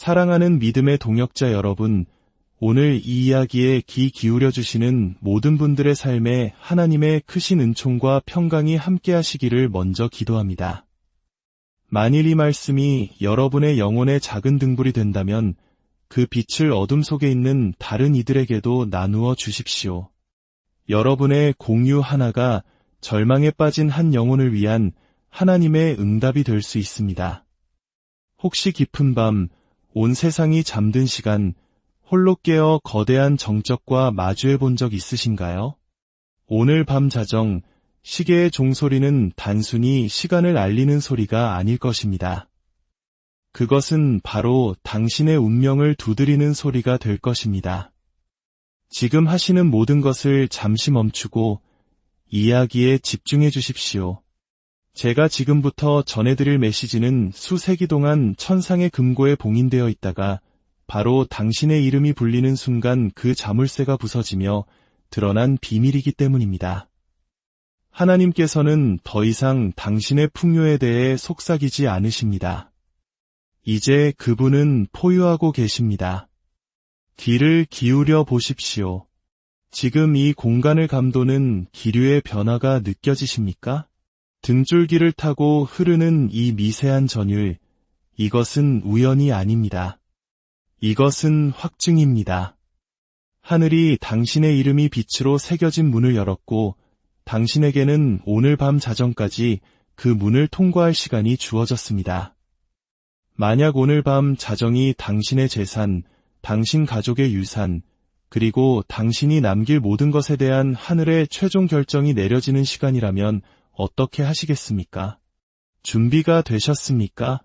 사랑하는 믿음의 동역자 여러분, 오늘 이 이야기에 귀 기울여 주시는 모든 분들의 삶에 하나님의 크신 은총과 평강이 함께 하시기를 먼저 기도합니다. 만일 이 말씀이 여러분의 영혼의 작은 등불이 된다면 그 빛을 어둠 속에 있는 다른 이들에게도 나누어 주십시오. 여러분의 공유 하나가 절망에 빠진 한 영혼을 위한 하나님의 응답이 될 수 있습니다. 혹시 깊은 밤, 온 세상이 잠든 시간, 홀로 깨어 거대한 정적과 마주해 본 적 있으신가요? 오늘 밤 자정, 시계의 종소리는 단순히 시간을 알리는 소리가 아닐 것입니다. 그것은 바로 당신의 운명을 두드리는 소리가 될 것입니다. 지금 하시는 모든 것을 잠시 멈추고 이야기에 집중해 주십시오. 제가 지금부터 전해드릴 메시지는 수세기 동안 천상의 금고에 봉인되어 있다가 바로 당신의 이름이 불리는 순간 그 자물쇠가 부서지며 드러난 비밀이기 때문입니다. 하나님께서는 더 이상 당신의 풍요에 대해 속삭이지 않으십니다. 이제 그분은 포유하고 계십니다. 귀를 기울여 보십시오. 지금 이 공간을 감도는 기류의 변화가 느껴지십니까? 등줄기를 타고 흐르는 이 미세한 전율, 이것은 우연이 아닙니다. 이것은 확증입니다. 하늘이 당신의 이름이 빛으로 새겨진 문을 열었고 당신에게는 오늘 밤 자정까지 그 문을 통과할 시간이 주어졌습니다. 만약 오늘 밤 자정이 당신의 재산, 당신 가족의 유산, 그리고 당신이 남길 모든 것에 대한 하늘의 최종 결정이 내려지는 시간이라면 어떻게 하시겠습니까? 준비가 되셨습니까?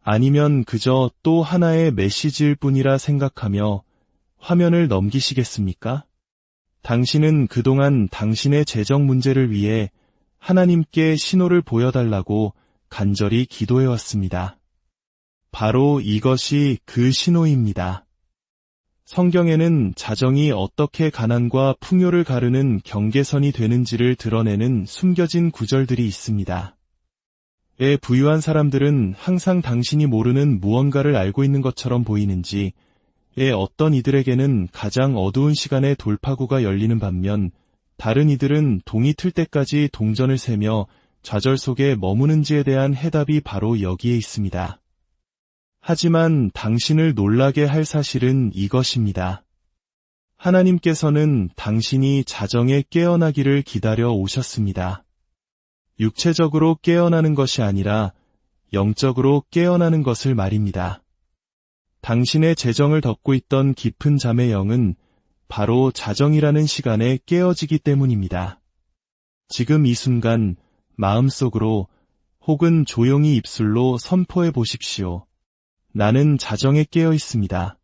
아니면 그저 또 하나의 메시지일 뿐이라 생각하며 화면을 넘기시겠습니까? 당신은 그동안 당신의 재정 문제를 위해 하나님께 신호를 보여달라고 간절히 기도해왔습니다. 바로 이것이 그 신호입니다. 성경에는 자정이 어떻게 가난과 풍요를 가르는 경계선이 되는지를 드러내는 숨겨진 구절들이 있습니다. 부유한 사람들은 항상 당신이 모르는 무언가를 알고 있는 것처럼 보이는지, 어떤 이들에게는 가장 어두운 시간에 돌파구가 열리는 반면 다른 이들은 동이 틀 때까지 동전을 세며 좌절 속에 머무는지에 대한 해답이 바로 여기에 있습니다. 하지만 당신을 놀라게 할 사실은 이것입니다. 하나님께서는 당신이 자정에 깨어나기를 기다려 오셨습니다. 육체적으로 깨어나는 것이 아니라 영적으로 깨어나는 것을 말입니다. 당신의 재정을 덮고 있던 깊은 잠의 영은 바로 자정이라는 시간에 깨어지기 때문입니다. 지금 이 순간 마음속으로 혹은 조용히 입술로 선포해 보십시오. 나는 자정에 깨어 있습니다.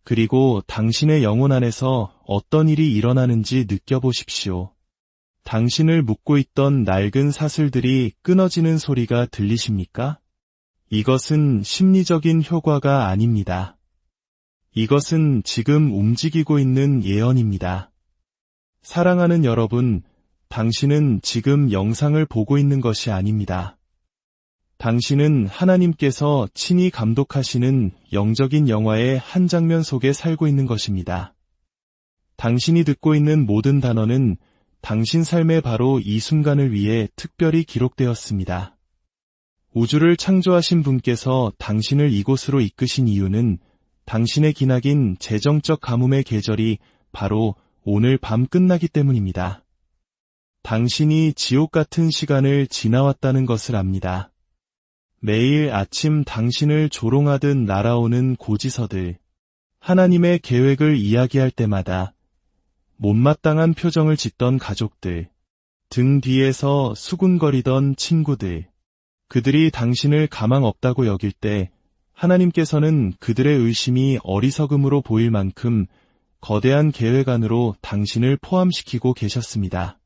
그리고 당신의 영혼 안에서 어떤 일이 일어나는지 느껴보십시오. 당신을 묶고 있던 낡은 사슬들이 끊어지는 소리가 들리십니까? 이것은 심리적인 효과가 아닙니다. 이것은 지금 움직이고 있는 예언입니다. 사랑하는 여러분, 당신은 지금 영상을 보고 있는 것이 아닙니다. 당신은 하나님께서 친히 감독하시는 영적인 영화의 한 장면 속에 살고 있는 것입니다. 당신이 듣고 있는 모든 단어는 당신 삶의 바로 이 순간을 위해 특별히 기록되었습니다. 우주를 창조하신 분께서 당신을 이곳으로 이끄신 이유는 당신의 기나긴 재정적 가뭄의 계절이 바로 오늘 밤 끝나기 때문입니다. 당신이 지옥 같은 시간을 지나왔다는 것을 압니다. 매일 아침 당신을 조롱하듯 날아오는 고지서들, 하나님의 계획을 이야기할 때마다 못마땅한 표정을 짓던 가족들, 등 뒤에서 수군거리던 친구들, 그들이 당신을 가망 없다고 여길 때 하나님께서는 그들의 의심이 어리석음으로 보일 만큼 거대한 계획 안으로 당신을 포함시키고 계셨습니다.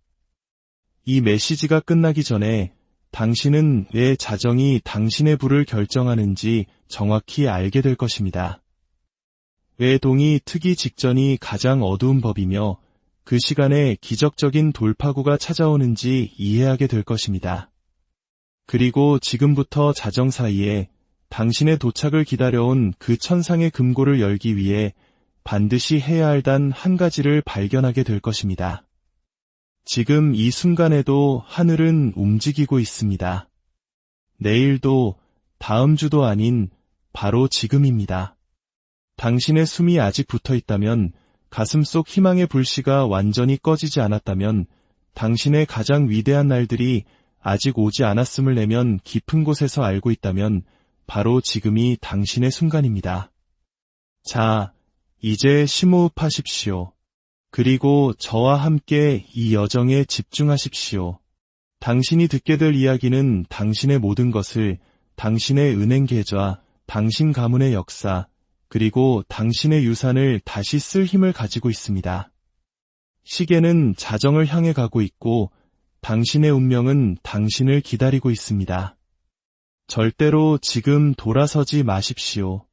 이 메시지가 끝나기 전에 당신은 왜 자정이 당신의 부를 결정하는지 정확히 알게 될 것입니다. 왜 동이 트기 직전이 가장 어두운 법이며 그 시간에 기적적인 돌파구가 찾아오는지 이해하게 될 것입니다. 그리고 지금부터 자정 사이에 당신의 도착을 기다려온 그 천상의 금고를 열기 위해 반드시 해야 할 단 한 가지를 발견하게 될 것입니다. 지금 이 순간에도 하늘은 움직이고 있습니다. 내일도, 다음 주도 아닌 바로 지금입니다. 당신의 숨이 아직 붙어 있다면, 가슴 속 희망의 불씨가 완전히 꺼지지 않았다면, 당신의 가장 위대한 날들이 아직 오지 않았음을 내면 깊은 곳에서 알고 있다면 바로 지금이 당신의 순간입니다. 자, 이제 심호흡하십시오. 그리고 저와 함께 이 여정에 집중하십시오. 당신이 듣게 될 이야기는 당신의 모든 것을, 당신의 은행 계좌, 당신 가문의 역사, 그리고 당신의 유산을 다시 쓸 힘을 가지고 있습니다. 시계는 자정을 향해 가고 있고 당신의 운명은 당신을 기다리고 있습니다. 절대로 지금 돌아서지 마십시오.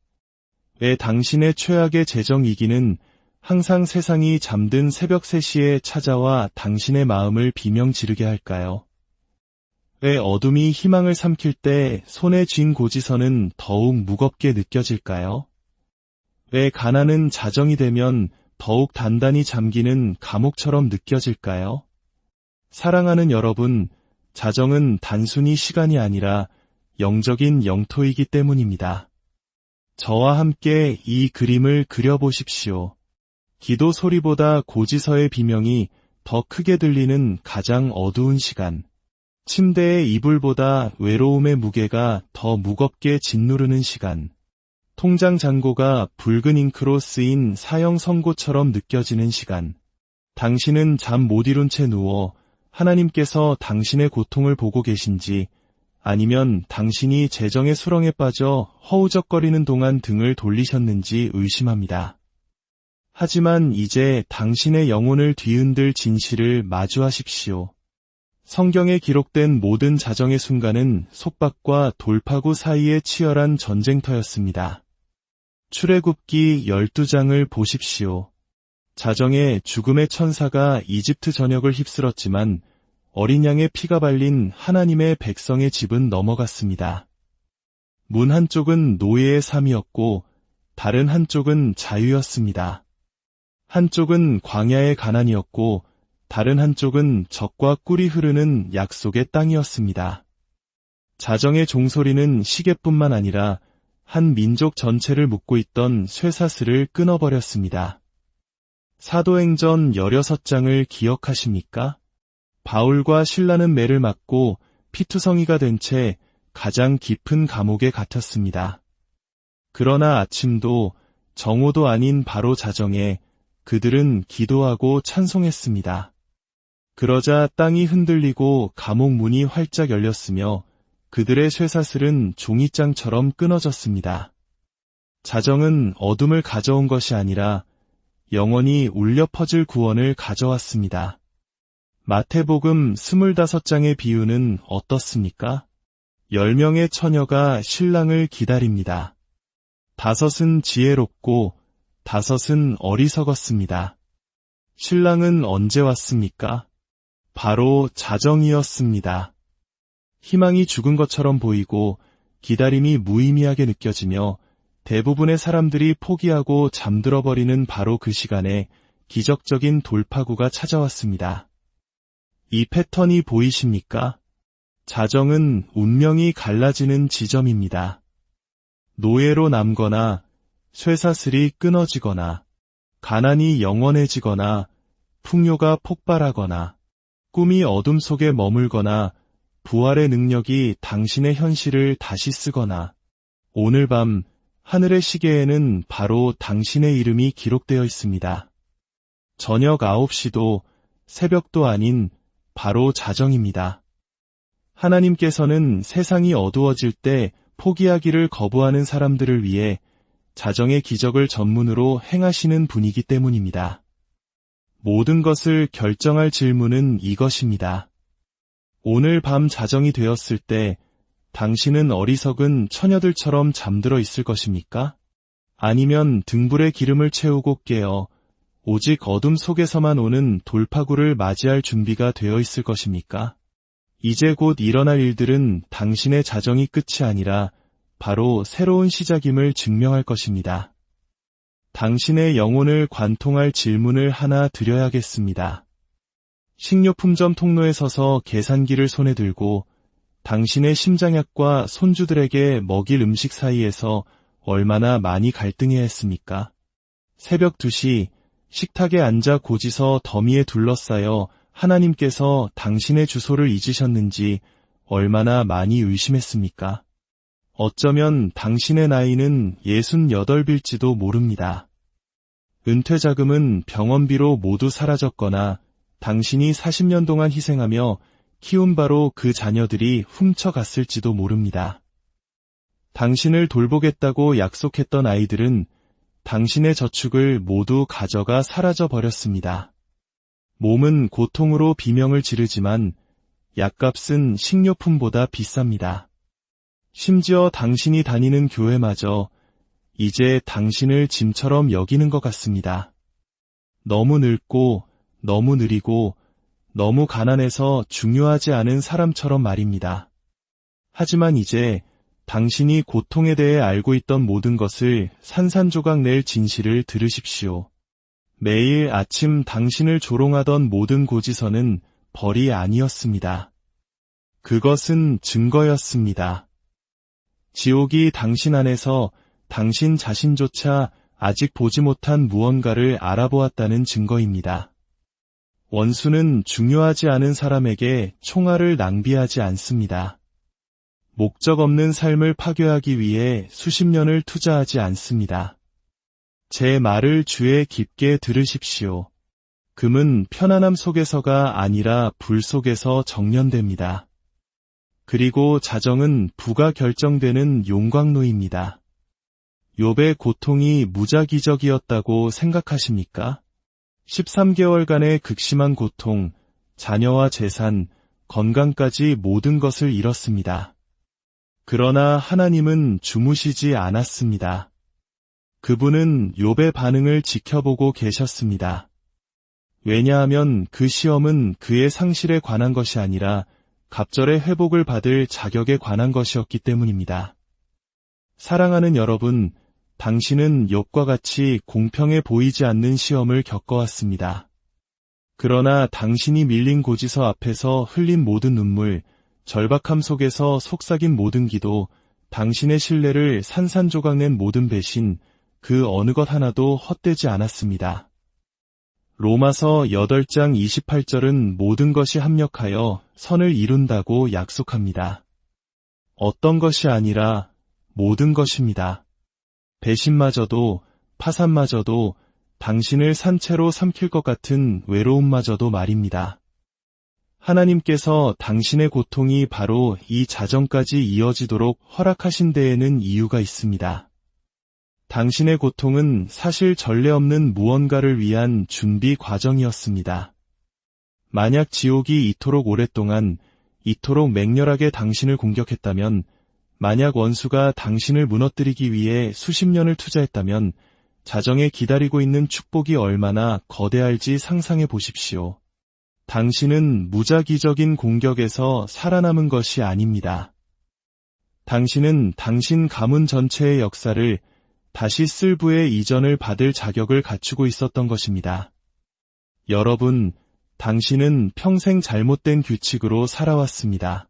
왜 당신의 최악의 재정 위기는 항상 세상이 잠든 새벽 3시에 찾아와 당신의 마음을 비명 지르게 할까요? 왜 어둠이 희망을 삼킬 때 손에 쥔 고지서는 더욱 무겁게 느껴질까요? 왜 가난은 자정이 되면 더욱 단단히 잠기는 감옥처럼 느껴질까요? 사랑하는 여러분, 자정은 단순히 시간이 아니라 영적인 영토이기 때문입니다. 저와 함께 이 그림을 그려보십시오. 기도 소리보다 고지서의 비명이 더 크게 들리는 가장 어두운 시간. 침대의 이불보다 외로움의 무게가 더 무겁게 짓누르는 시간. 통장 잔고가 붉은 잉크로 쓰인 사형 선고처럼 느껴지는 시간. 당신은 잠 못 이룬 채 누워 하나님께서 당신의 고통을 보고 계신지, 아니면 당신이 재정의 수렁에 빠져 허우적거리는 동안 등을 돌리셨는지 의심합니다. 하지만 이제 당신의 영혼을 뒤흔들 진실을 마주하십시오. 성경에 기록된 모든 자정의 순간은 속박과 돌파구 사이의 치열한 전쟁터였습니다. 출애굽기 12장을 보십시오. 자정에 죽음의 천사가 이집트 전역을 휩쓸었지만 어린 양의 피가 발린 하나님의 백성의 집은 넘어갔습니다. 문 한쪽은 노예의 삶이었고 다른 한쪽은 자유였습니다. 한쪽은 광야의 가난이었고 다른 한쪽은 젖과 꿀이 흐르는 약속의 땅이었습니다. 자정의 종소리는 시계뿐만 아니라 한 민족 전체를 묶고 있던 쇠사슬을 끊어버렸습니다. 사도행전 16장을 기억하십니까? 바울과 실라는 매를 맞고 피투성이가 된 채 가장 깊은 감옥에 갇혔습니다. 그러나 아침도 정오도 아닌 바로 자정에 그들은 기도하고 찬송했습니다. 그러자 땅이 흔들리고 감옥 문이 활짝 열렸으며 그들의 쇠사슬은 종이장처럼 끊어졌습니다. 자정은 어둠을 가져온 것이 아니라 영원히 울려 퍼질 구원을 가져왔습니다. 마태복음 25장의 비유는 어떻습니까? 10명의 처녀가 신랑을 기다립니다. 5은 지혜롭고 5은 어리석었습니다. 신랑은 언제 왔습니까? 바로 자정이었습니다. 희망이 죽은 것처럼 보이고 기다림이 무의미하게 느껴지며 대부분의 사람들이 포기하고 잠들어버리는 바로 그 시간에 기적적인 돌파구가 찾아왔습니다. 이 패턴이 보이십니까? 자정은 운명이 갈라지는 지점입니다. 노예로 남거나 쇠사슬이 끊어지거나 가난이 영원해지거나 풍요가 폭발하거나 꿈이 어둠 속에 머물거나 부활의 능력이 당신의 현실을 다시 쓰거나 오늘 밤 하늘의 시계에는 바로 당신의 이름이 기록되어 있습니다. 저녁 9시도 새벽도 아닌 바로 자정입니다. 하나님께서는 세상이 어두워질 때 포기하기를 거부하는 사람들을 위해 자정의 기적을 전문으로 행하시는 분이기 때문입니다. 모든 것을 결정할 질문은 이것입니다. 오늘 밤 자정이 되었을 때 당신은 어리석은 처녀들처럼 잠들어 있을 것입니까? 아니면 등불에 기름을 채우고 깨어 오직 어둠 속에서만 오는 돌파구를 맞이할 준비가 되어 있을 것입니까? 이제 곧 일어날 일들은 당신의 자정이 끝이 아니라 바로 새로운 시작임을 증명할 것입니다. 당신의 영혼을 관통할 질문을 하나 드려야겠습니다. 식료품점 통로에 서서 계산기를 손에 들고 당신의 심장약과 손주들에게 먹일 음식 사이에서 얼마나 많이 갈등해야 했습니까? 새벽 2시 식탁에 앉아 고지서 더미에 둘러싸여 하나님께서 당신의 주소를 잊으셨는지 얼마나 많이 의심했습니까? 어쩌면 당신의 나이는 68일지도 모릅니다. 은퇴자금은 병원비로 모두 사라졌거나 당신이 40년 동안 희생하며 키운 바로 그 자녀들이 훔쳐갔을지도 모릅니다. 당신을 돌보겠다고 약속했던 아이들은 당신의 저축을 모두 가져가 사라져 버렸습니다. 몸은 고통으로 비명을 지르지만 약값은 식료품보다 비쌉니다. 심지어 당신이 다니는 교회마저 이제 당신을 짐처럼 여기는 것 같습니다. 너무 늙고 너무 느리고 너무 가난해서 중요하지 않은 사람처럼 말입니다. 하지만 이제 당신이 고통에 대해 알고 있던 모든 것을 산산조각 낼 진실을 들으십시오. 매일 아침 당신을 조롱하던 모든 고지서는 벌이 아니었습니다. 그것은 증거였습니다. 지옥이 당신 안에서 당신 자신조차 아직 보지 못한 무언가를 알아보았다는 증거입니다. 원수는 중요하지 않은 사람에게 총알을 낭비하지 않습니다. 목적 없는 삶을 파괴하기 위해 수십 년을 투자하지 않습니다. 제 말을 주에 깊게 들으십시오. 금은 편안함 속에서가 아니라 불 속에서 정련됩니다. 그리고 자정은 부가 결정되는 용광로입니다. 욥의 고통이 무작위적이었다고 생각하십니까? 13개월간의 극심한 고통, 자녀와 재산, 건강까지 모든 것을 잃었습니다. 그러나 하나님은 주무시지 않았습니다. 그분은 욥의 반응을 지켜보고 계셨습니다. 왜냐하면 그 시험은 그의 상실에 관한 것이 아니라 갑절의 회복을 받을 자격에 관한 것이었기 때문입니다. 사랑하는 여러분, 당신은 욥과 같이 공평해 보이지 않는 시험을 겪어왔습니다. 그러나 당신이 밀린 고지서 앞에서 흘린 모든 눈물, 절박함 속에서 속삭인 모든 기도, 당신의 신뢰를 산산조각 낸 모든 배신, 그 어느 것 하나도 헛되지 않았습니다. 로마서 8장 28절은 모든 것이 합력하여 선을 이룬다고 약속합니다. 어떤 것이 아니라 모든 것입니다. 배신마저도, 파산마저도, 당신을 산채로 삼킬 것 같은 외로움마저도 말입니다. 하나님께서 당신의 고통이 바로 이 자정까지 이어지도록 허락하신 데에는 이유가 있습니다. 당신의 고통은 사실 전례 없는 무언가를 위한 준비 과정이었습니다. 만약 지옥이 이토록 오랫동안, 이토록 맹렬하게 당신을 공격했다면, 만약 원수가 당신을 무너뜨리기 위해 수십 년을 투자했다면, 자정에 기다리고 있는 축복이 얼마나 거대할지 상상해 보십시오. 당신은 무작위적인 공격에서 살아남은 것이 아닙니다. 당신은 당신 가문 전체의 역사를 다시 쓸부의 이전을 받을 자격을 갖추고 있었던 것입니다. 여러분, 당신은 평생 잘못된 규칙으로 살아왔습니다.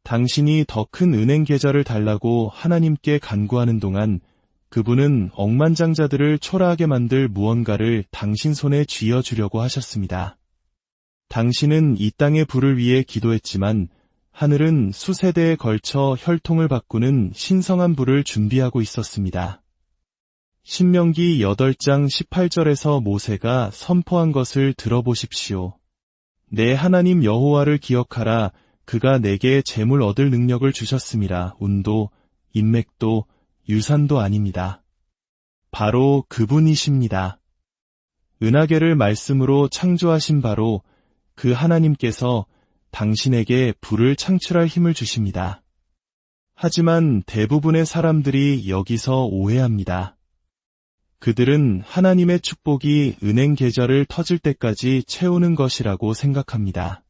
당신이 더 큰 은행 계좌를 달라고 하나님께 간구하는 동안 그분은 억만장자들을 초라하게 만들 무언가를 당신 손에 쥐어주려고 하셨습니다. 당신은 이 땅의 불을 위해 기도했지만 하늘은 수세대에 걸쳐 혈통을 바꾸는 신성한 불을 준비하고 있었습니다. 신명기 8장 18절에서 모세가 선포한 것을 들어보십시오. 내 하나님 여호와를 기억하라. 그가 내게 재물 얻을 능력을 주셨음이라. 운도, 인맥도, 유산도 아닙니다. 바로 그분이십니다. 은하계를 말씀으로 창조하신 바로 그 하나님께서 당신에게 불을 창출할 힘을 주십니다. 하지만 대부분의 사람들이 여기서 오해합니다. 그들은 하나님의 축복이 은행 계좌를 터질 때까지 채우는 것이라고 생각합니다.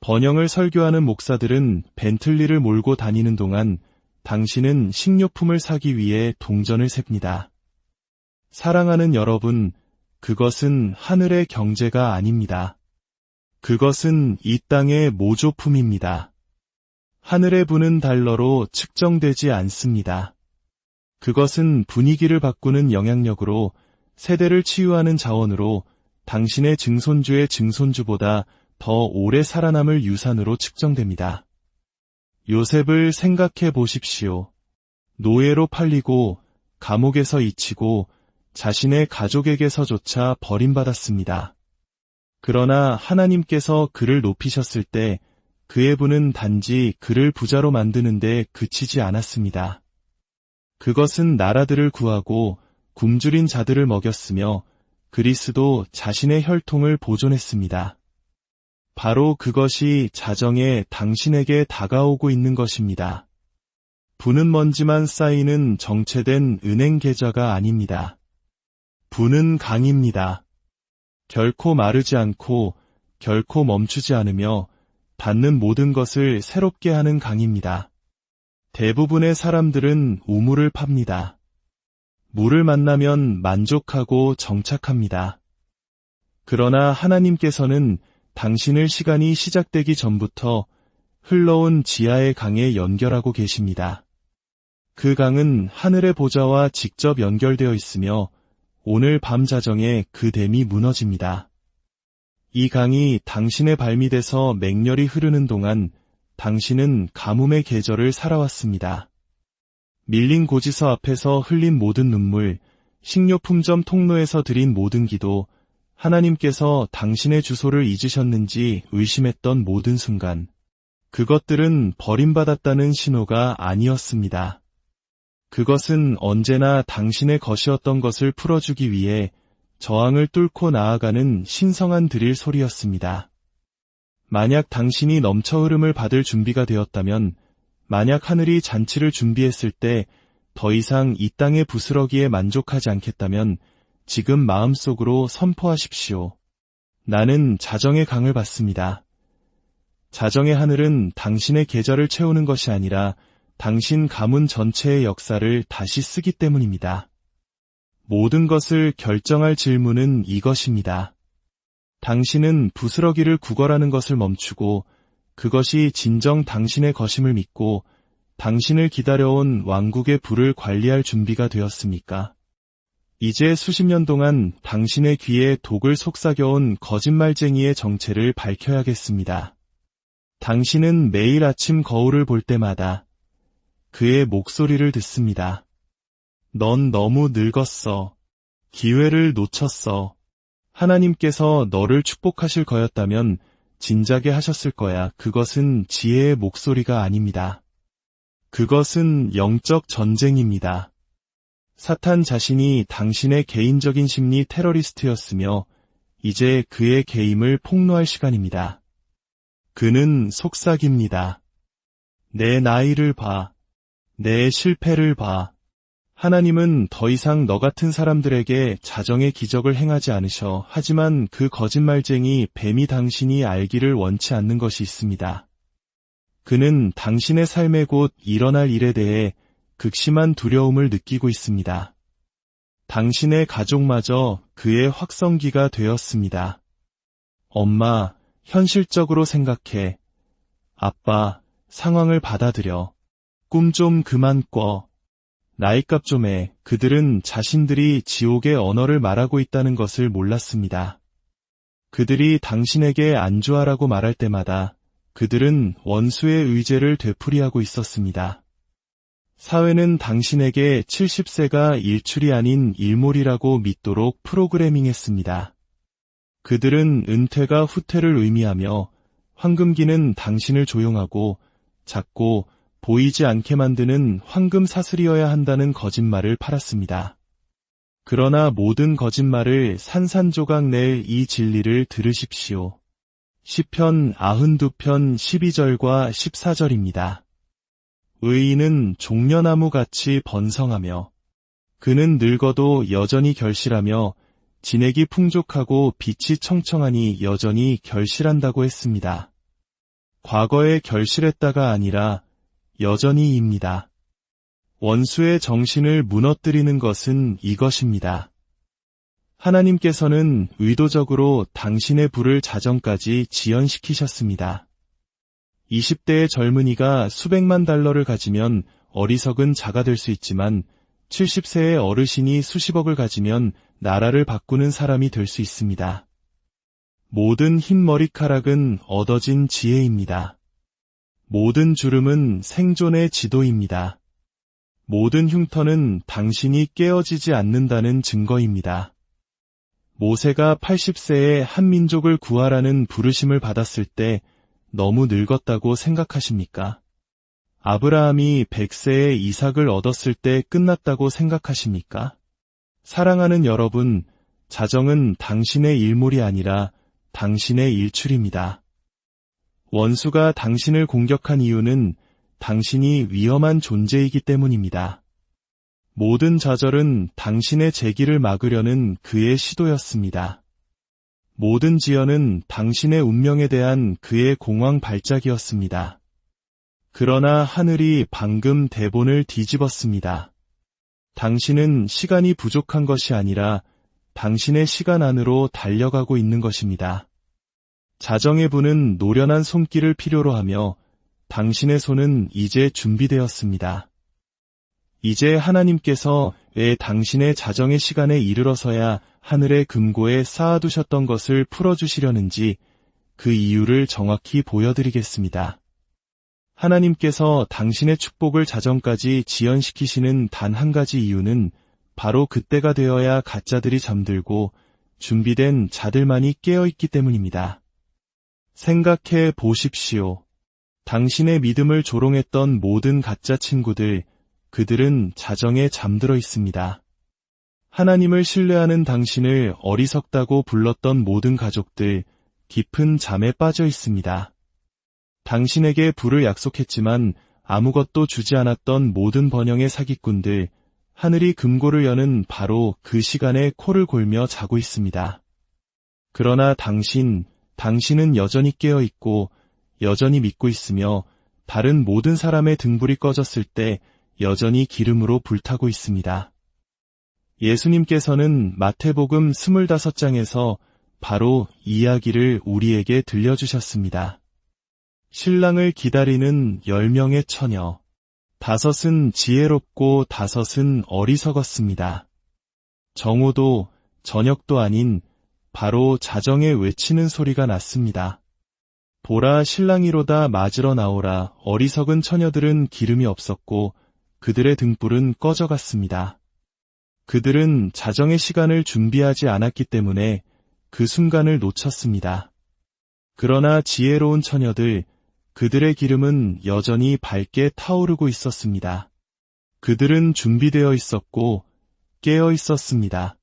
번영을 설교하는 목사들은 벤틀리를 몰고 다니는 동안 당신은 식료품을 사기 위해 동전을 셉니다. 사랑하는 여러분, 그것은 하늘의 경제가 아닙니다. 그것은 이 땅의 모조품입니다. 하늘에 부는 달러로 측정되지 않습니다. 그것은 분위기를 바꾸는 영향력으로, 세대를 치유하는 자원으로, 당신의 증손주의 증손주보다 더 오래 살아남을 유산으로 측정됩니다. 요셉을 생각해 보십시오. 노예로 팔리고 감옥에서 잊히고 자신의 가족에게서조차 버림받았습니다. 그러나 하나님께서 그를 높이셨을 때 그의 부는 단지 그를 부자로 만드는 데 그치지 않았습니다. 그것은 나라들을 구하고 굶주린 자들을 먹였으며 그리스도 자신의 혈통을 보존했습니다. 바로 그것이 자정에 당신에게 다가오고 있는 것입니다. 부는 먼지만 쌓이는 정체된 은행 계좌가 아닙니다. 부는 강입니다. 결코 마르지 않고 결코 멈추지 않으며 닿는 모든 것을 새롭게 하는 강입니다. 대부분의 사람들은 우물을 팝니다. 물을 만나면 만족하고 정착합니다. 그러나 하나님께서는 당신을 시간이 시작되기 전부터 흘러온 지하의 강에 연결하고 계십니다. 그 강은 하늘의 보좌와 직접 연결되어 있으며 오늘 밤 자정에 그 댐이 무너집니다. 이 강이 당신의 발밑에서 맹렬히 흐르는 동안 당신은 가뭄의 계절을 살아왔습니다. 밀린 고지서 앞에서 흘린 모든 눈물, 식료품점 통로에서 드린 모든 기도, 하나님께서 당신의 주소를 잊으셨는지 의심했던 모든 순간, 그것들은 버림받았다는 신호가 아니었습니다. 그것은 언제나 당신의 것이었던 것을 풀어주기 위해 저항을 뚫고 나아가는 신성한 드릴 소리였습니다. 만약 당신이 넘쳐 흐름을 받을 준비가 되었다면, 만약 하늘이 잔치를 준비했을 때 더 이상 이 땅의 부스러기에 만족하지 않겠다면 지금 마음속으로 선포하십시오. 나는 자정의 강을 받습니다. 자정의 하늘은 당신의 계절을 채우는 것이 아니라 당신 가문 전체의 역사를 다시 쓰기 때문입니다. 모든 것을 결정할 질문은 이것입니다. 당신은 부스러기를 구걸하는 것을 멈추고 그것이 진정 당신의 것임을 믿고 당신을 기다려온 왕국의 부를 관리할 준비가 되었습니까? 이제 수십 년 동안 당신의 귀에 독을 속삭여온 거짓말쟁이의 정체를 밝혀야겠습니다. 당신은 매일 아침 거울을 볼 때마다 그의 목소리를 듣습니다. 넌 너무 늙었어. 기회를 놓쳤어. 하나님께서 너를 축복하실 거였다면 진작에 하셨을 거야. 그것은 지혜의 목소리가 아닙니다. 그것은 영적 전쟁입니다. 사탄 자신이 당신의 개인적인 심리 테러리스트였으며 이제 그의 개임을 폭로할 시간입니다. 그는 속삭입니다. 내 나이를 봐. 내 실패를 봐. 하나님은 더 이상 너 같은 사람들에게 자정의 기적을 행하지 않으셔. 하지만 그 거짓말쟁이 뱀이 당신이 알기를 원치 않는 것이 있습니다. 그는 당신의 삶에 곧 일어날 일에 대해 극심한 두려움을 느끼고 있습니다. 당신의 가족마저 그의 확성기가 되었습니다. 엄마, 현실적으로 생각해. 아빠, 상황을 받아들여. 꿈 좀 그만 꿔. 나이값 좀 해. 그들은 자신들이 지옥의 언어를 말하고 있다는 것을 몰랐습니다. 그들이 당신에게 안주하라고 말할 때마다 그들은 원수의 의제를 되풀이하고 있었습니다. 사회는 당신에게 70세가 일출이 아닌 일몰이라고 믿도록 프로그래밍했습니다. 그들은 은퇴가 후퇴를 의미하며 황금기는 당신을 조용하고 작고 보이지 않게 만드는 황금 사슬이어야 한다는 거짓말을 팔았습니다. 그러나 모든 거짓말을 산산조각 낼 이 진리를 들으십시오. 시편 92편 12절과 14절입니다. 의인은 종려나무같이 번성하며 그는 늙어도 여전히 결실하며 진액이 풍족하고 빛이 청청하니 여전히 결실한다고 했습니다. 과거에 결실했다가 아니라 여전히입니다. 원수의 정신을 무너뜨리는 것은 이것입니다. 하나님께서는 의도적으로 당신의 부를 자정까지 지연시키셨습니다. 20대의 젊은이가 수백만 달러를 가지면 어리석은 자가 될 수 있지만 70세의 어르신이 수십억을 가지면 나라를 바꾸는 사람이 될 수 있습니다. 모든 흰 머리카락은 얻어진 지혜입니다. 모든 주름은 생존의 지도입니다. 모든 흉터는 당신이 깨어지지 않는다는 증거입니다. 모세가 80세에 한 민족을 구하라는 부르심을 받았을 때 너무 늙었다고 생각하십니까? 아브라함이 100세에 이삭을 얻었을 때 끝났다고 생각하십니까? 사랑하는 여러분, 자정은 당신의 일몰이 아니라 당신의 일출입니다. 원수가 당신을 공격한 이유는 당신이 위험한 존재이기 때문입니다. 모든 좌절은 당신의 재기를 막으려는 그의 시도였습니다. 모든 지연은 당신의 운명에 대한 그의 공황 발작이었습니다. 그러나 하늘이 방금 대본을 뒤집었습니다. 당신은 시간이 부족한 것이 아니라 당신의 시간 안으로 달려가고 있는 것입니다. 자정의 분은 노련한 손길을 필요로 하며 당신의 손은 이제 준비되었습니다. 이제 하나님께서 왜 당신의 자정의 시간에 이르러서야 하늘의 금고에 쌓아두셨던 것을 풀어주시려는지 그 이유를 정확히 보여드리겠습니다. 하나님께서 당신의 축복을 자정까지 지연시키시는 단 한 가지 이유는 바로 그때가 되어야 가짜들이 잠들고 준비된 자들만이 깨어있기 때문입니다. 생각해 보십시오. 당신의 믿음을 조롱했던 모든 가짜 친구들, 그들은 자정에 잠들어 있습니다. 하나님을 신뢰하는 당신을 어리석다고 불렀던 모든 가족들, 깊은 잠에 빠져 있습니다. 당신에게 부를 약속했지만 아무것도 주지 않았던 모든 번영의 사기꾼들, 하늘이 금고를 여는 바로 그 시간에 코를 골며 자고 있습니다. 그러나 당신은 여전히 깨어 있고 여전히 믿고 있으며 다른 모든 사람의 등불이 꺼졌을 때 여전히 기름으로 불타고 있습니다. 예수님께서는 마태복음 25장에서 바로 이 이야기를 우리에게 들려주셨습니다. 신랑을 기다리는 10명의 처녀, 5은 지혜롭고 5은 어리석었습니다. 정오도 저녁도 아닌 바로 자정에 외치는 소리가 났습니다. 보라, 신랑이로다, 맞으러 나오라. 어리석은 처녀들은 기름이 없었고 그들의 등불은 꺼져갔습니다. 그들은 자정의 시간을 준비하지 않았기 때문에 그 순간을 놓쳤습니다. 그러나 지혜로운 처녀들, 그들의 기름은 여전히 밝게 타오르고 있었습니다. 그들은 준비되어 있었고 깨어 있었습니다.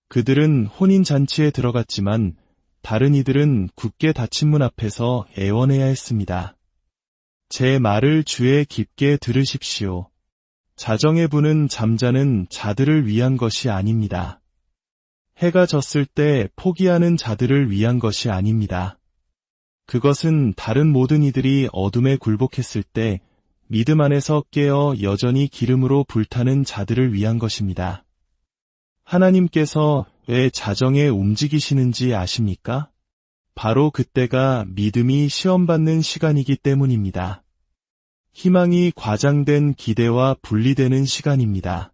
그들은 혼인잔치에 들어갔지만 다른 이들은 굳게 닫힌 문 앞에서 애원해야 했습니다. 제 말을 주에 깊게 들으십시오. 자정의 분은 잠자는 자들을 위한 것이 아닙니다. 해가 졌을 때 포기하는 자들을 위한 것이 아닙니다. 그것은 다른 모든 이들이 어둠에 굴복했을 때 믿음 안에서 깨어 여전히 기름으로 불타는 자들을 위한 것입니다. 하나님께서 왜 자정에 움직이시는지 아십니까? 바로 그때가 믿음이 시험받는 시간이기 때문입니다. 희망이 과장된 기대와 분리되는 시간입니다.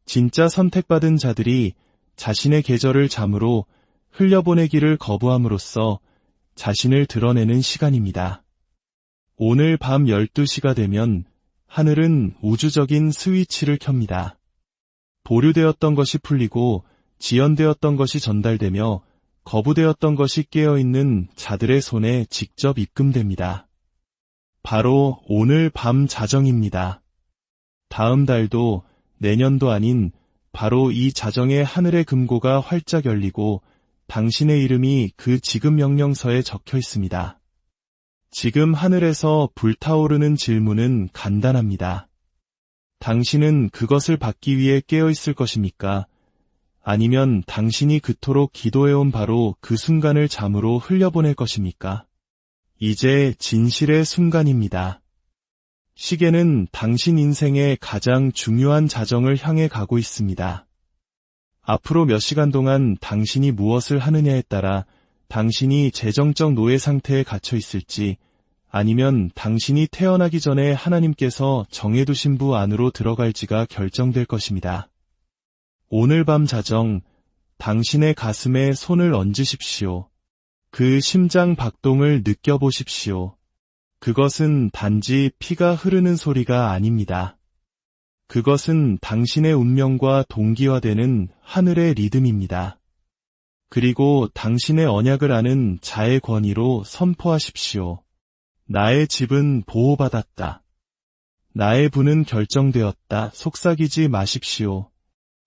진짜 선택받은 자들이 자신의 계절을 잠으로 흘려보내기를 거부함으로써 자신을 드러내는 시간입니다. 오늘 밤 12시가 되면 하늘은 우주적인 스위치를 켭니다. 보류되었던 것이 풀리고 지연되었던 것이 전달되며 거부되었던 것이 깨어있는 자들의 손에 직접 입금됩니다. 바로 오늘 밤 자정입니다. 다음 달도 내년도 아닌 바로 이 자정의 하늘의 금고가 활짝 열리고 당신의 이름이 그 지금 명령서에 적혀 있습니다. 지금 하늘에서 불타오르는 질문은 간단합니다. 당신은 그것을 받기 위해 깨어있을 것입니까? 아니면 당신이 그토록 기도해온 바로 그 순간을 잠으로 흘려보낼 것입니까? 이제 진실의 순간입니다. 시계는 당신 인생의 가장 중요한 자정을 향해 가고 있습니다. 앞으로 몇 시간 동안 당신이 무엇을 하느냐에 따라 당신이 재정적 노예 상태에 갇혀 있을지, 아니면 당신이 태어나기 전에 하나님께서 정해두신 부 안으로 들어갈지가 결정될 것입니다. 오늘 밤 자정, 당신의 가슴에 손을 얹으십시오. 그 심장 박동을 느껴보십시오. 그것은 단지 피가 흐르는 소리가 아닙니다. 그것은 당신의 운명과 동기화되는 하늘의 리듬입니다. 그리고 당신의 언약을 아는 자의 권위로 선포하십시오. 나의 집은 보호받았다. 나의 부는 결정되었다. 속삭이지 마십시오.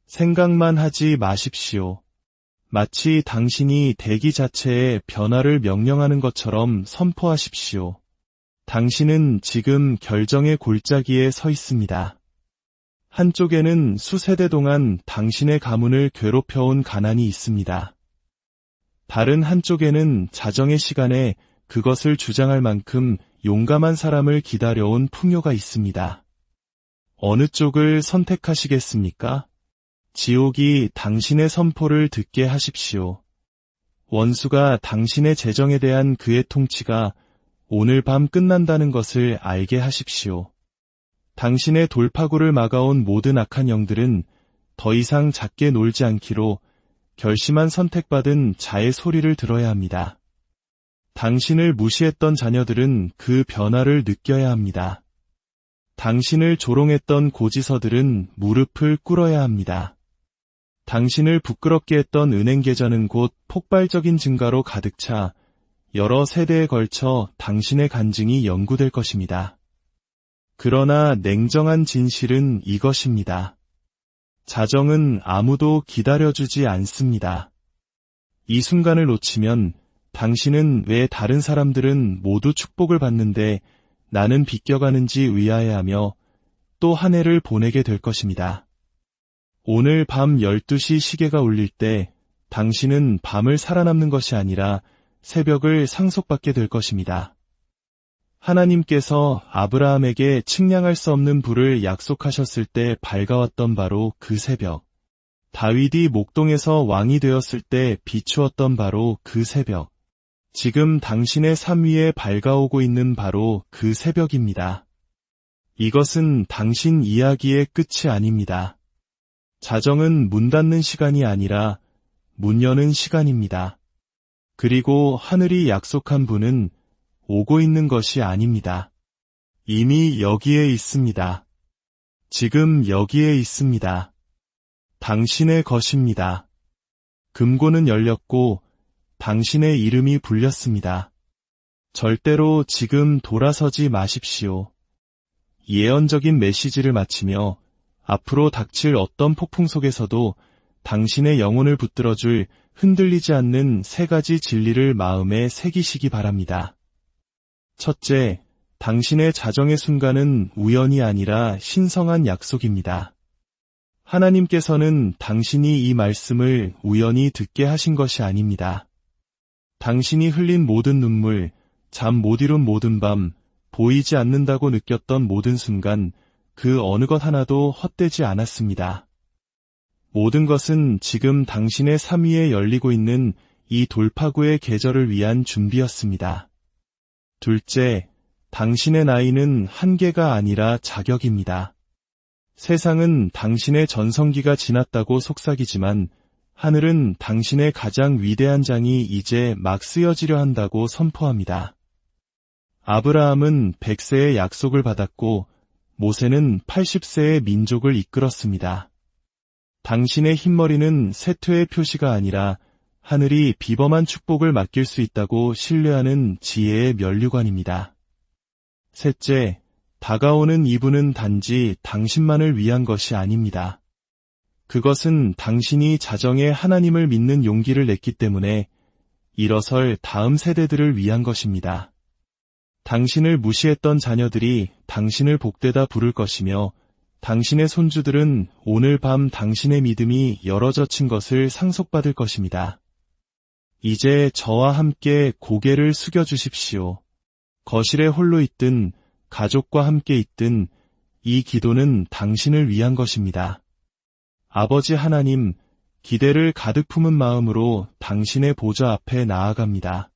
생각만 하지 마십시오. 마치 당신이 대기 자체에 변화를 명령하는 것처럼 선포하십시오. 당신은 지금 결정의 골짜기에 서 있습니다. 한쪽에는 수세대 동안 당신의 가문을 괴롭혀온 가난이 있습니다. 다른 한쪽에는 자정의 시간에 그것을 주장할 만큼 용감한 사람을 기다려온 풍요가 있습니다. 어느 쪽을 선택하시겠습니까? 지옥이 당신의 선포를 듣게 하십시오. 원수가 당신의 재정에 대한 그의 통치가 오늘 밤 끝난다는 것을 알게 하십시오. 당신의 돌파구를 막아온 모든 악한 영들은 더 이상 작게 놀지 않기로 결심한 선택받은 자의 소리를 들어야 합니다. 당신을 무시했던 자녀들은 그 변화를 느껴야 합니다. 당신을 조롱했던 고지서들은 무릎을 꿇어야 합니다. 당신을 부끄럽게 했던 은행 계좌는 곧 폭발적인 증가로 가득 차 여러 세대에 걸쳐 당신의 간증이 연구될 것입니다. 그러나 냉정한 진실은 이것입니다. 자정은 아무도 기다려주지 않습니다. 이 순간을 놓치면 당신은 왜 다른 사람들은 모두 축복을 받는데 나는 비껴가는지 의아해하며 또 한 해를 보내게 될 것입니다. 오늘 밤 12시 시계가 울릴 때 당신은 밤을 살아남는 것이 아니라 새벽을 상속받게 될 것입니다. 하나님께서 아브라함에게 측량할 수 없는 부를 약속하셨을 때 밝아왔던 바로 그 새벽, 다윗이 목동에서 왕이 되었을 때 비추었던 바로 그 새벽, 지금 당신의 삶 위에 밝아오고 있는 바로 그 새벽입니다. 이것은 당신 이야기의 끝이 아닙니다. 자정은 문 닫는 시간이 아니라 문 여는 시간입니다. 그리고 하늘이 약속한 분은 오고 있는 것이 아닙니다. 이미 여기에 있습니다. 지금 여기에 있습니다. 당신의 것입니다. 금고는 열렸고 당신의 이름이 불렸습니다. 절대로 지금 돌아서지 마십시오. 예언적인 메시지를 마치며 앞으로 닥칠 어떤 폭풍 속에서도 당신의 영혼을 붙들어줄 흔들리지 않는 3가지 진리를 마음에 새기시기 바랍니다. 첫째, 당신의 자정의 순간은 우연이 아니라 신성한 약속입니다. 하나님께서는 당신이 이 말씀을 우연히 듣게 하신 것이 아닙니다. 당신이 흘린 모든 눈물, 잠 못 이룬 모든 밤, 보이지 않는다고 느꼈던 모든 순간, 그 어느 것 하나도 헛되지 않았습니다. 모든 것은 지금 당신의 삶 위에 열리고 있는 이 돌파구의 계절을 위한 준비였습니다. 둘째, 당신의 나이는 한계가 아니라 자격입니다. 세상은 당신의 전성기가 지났다고 속삭이지만 하늘은 당신의 가장 위대한 장이 이제 막 쓰여지려 한다고 선포합니다. 아브라함은 100세의 약속을 받았고 모세는 80세의 민족을 이끌었습니다. 당신의 흰머리는 세퇴의 표시가 아니라 하늘이 비범한 축복을 맡길 수 있다고 신뢰하는 지혜의 면류관입니다. 셋째, 다가오는 이분은 단지 당신만을 위한 것이 아닙니다. 그것은 당신이 자정에 하나님을 믿는 용기를 냈기 때문에 일어설 다음 세대들을 위한 것입니다. 당신을 무시했던 자녀들이 당신을 복되다 부를 것이며 당신의 손주들은 오늘 밤 당신의 믿음이 열어젖힌 것을 상속받을 것입니다. 이제 저와 함께 고개를 숙여주십시오. 거실에 홀로 있든 가족과 함께 있든 이 기도는 당신을 위한 것입니다. 아버지 하나님, 기대를 가득 품은 마음으로 당신의 보좌 앞에 나아갑니다.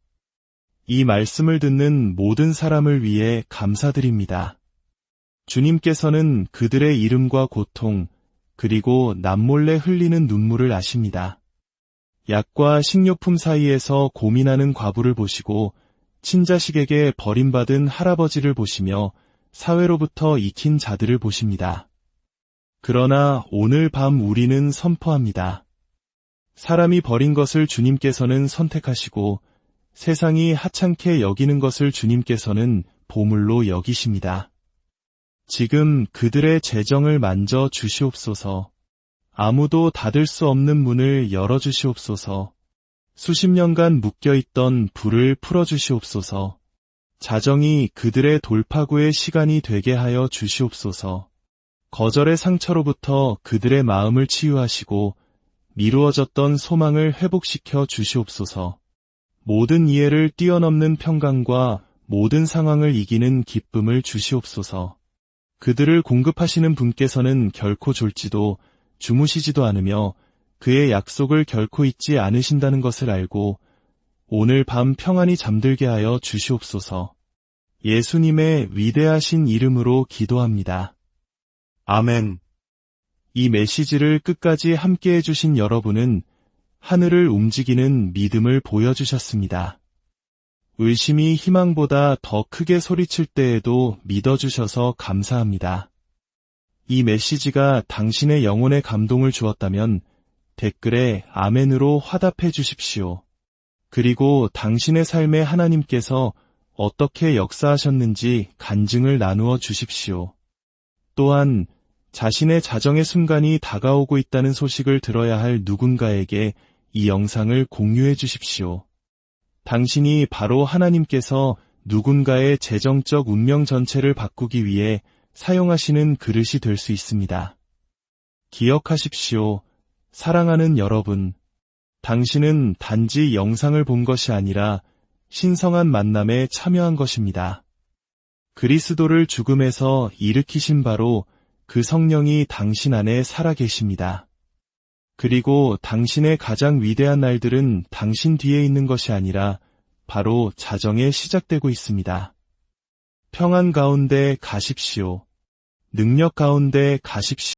이 말씀을 듣는 모든 사람을 위해 감사드립니다. 주님께서는 그들의 이름과 고통, 그리고 남몰래 흘리는 눈물을 아십니다. 약과 식료품 사이에서 고민하는 과부를 보시고 친자식에게 버림받은 할아버지를 보시며 사회로부터 익힌 자들을 보십니다. 그러나 오늘 밤 우리는 선포합니다. 사람이 버린 것을 주님께서는 선택하시고 세상이 하찮게 여기는 것을 주님께서는 보물로 여기십니다. 지금 그들의 재정을 만져 주시옵소서. 아무도 닫을 수 없는 문을 열어주시옵소서. 수십 년간 묶여있던 불을 풀어주시옵소서. 자정이 그들의 돌파구의 시간이 되게 하여 주시옵소서. 거절의 상처로부터 그들의 마음을 치유하시고 미루어졌던 소망을 회복시켜 주시옵소서. 모든 이해를 뛰어넘는 평강과 모든 상황을 이기는 기쁨을 주시옵소서. 그들을 공급하시는 분께서는 결코 졸지도 주무시지도 않으며 그의 약속을 결코 잊지 않으신다는 것을 알고 오늘 밤 평안히 잠들게 하여 주시옵소서. 예수님의 위대하신 이름으로 기도합니다. 아멘. 이 메시지를 끝까지 함께 해주신 여러분은 하늘을 움직이는 믿음을 보여주셨습니다. 의심이 희망보다 더 크게 소리칠 때에도 믿어주셔서 감사합니다. 이 메시지가 당신의 영혼에 감동을 주었다면 댓글에 아멘으로 화답해 주십시오. 그리고 당신의 삶에 하나님께서 어떻게 역사하셨는지 간증을 나누어 주십시오. 또한 자신의 자정의 순간이 다가오고 있다는 소식을 들어야 할 누군가에게 이 영상을 공유해 주십시오. 당신이 바로 하나님께서 누군가의 재정적 운명 전체를 바꾸기 위해 사용하시는 그릇이 될 수 있습니다. 기억하십시오. 사랑하는 여러분, 당신은 단지 영상을 본 것이 아니라 신성한 만남에 참여한 것입니다. 그리스도를 죽음에서 일으키신 바로 그 성령이 당신 안에 살아계십니다. 그리고 당신의 가장 위대한 날들은 당신 뒤에 있는 것이 아니라 바로 자정에 시작되고 있습니다. 평안 가운데 가십시오. 능력 가운데 가십시오.